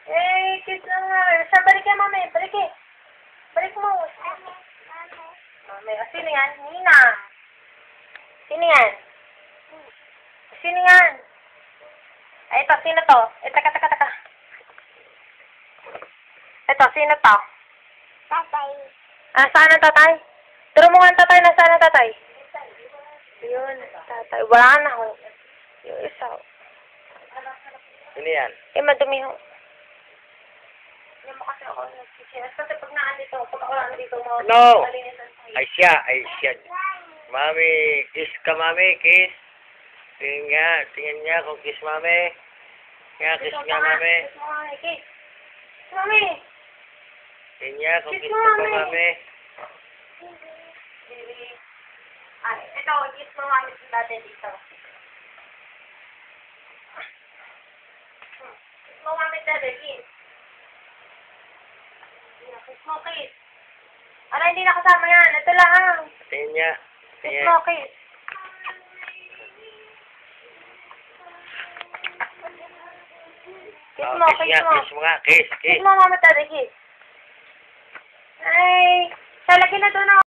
Eh, kiss na nga. Sa balik ka, mami. Balik eh. Balik mo. Mami, sino yan? Nina. Sino yan? Sino yan? Ay, ito. Sino to? Eh, taka. Ito, sino to? Tatay. Ah, saan ang tatay? Turo mo nga ang tatay. Nasaan ang tatay? Yun, tatay. Wala na ho. Yung isa ho. Sino yan? Eh, madumi ho. Hindi mo kasi ako nagsichinas. Kasi pag naandito, pag ako naandito mo, No! malinisan sa'yo. Ay siya. Mami, kiss ka, mami, kiss. Tingin niya kung kiss, mami. Kaya kiss Kiss niya, mo nga. mami. Kiss mo nga, kiss. Mami! Tingin niya kung Kiss kiss mo, ka pa, mami. mami. Baby. Ay, ito, kiss mo mami dati dito. Kiss mo mami dati, kiss. Kiss mo, kiss. Ano, hindi na kasama yan. Ito lang. Tingin niya. Kiss mo, kiss. Kiss mo, Kiss kiss niya, mo. kiss mo nga, kiss. Kiss mo mami dati, kiss. Ay, talagyan na doon ako.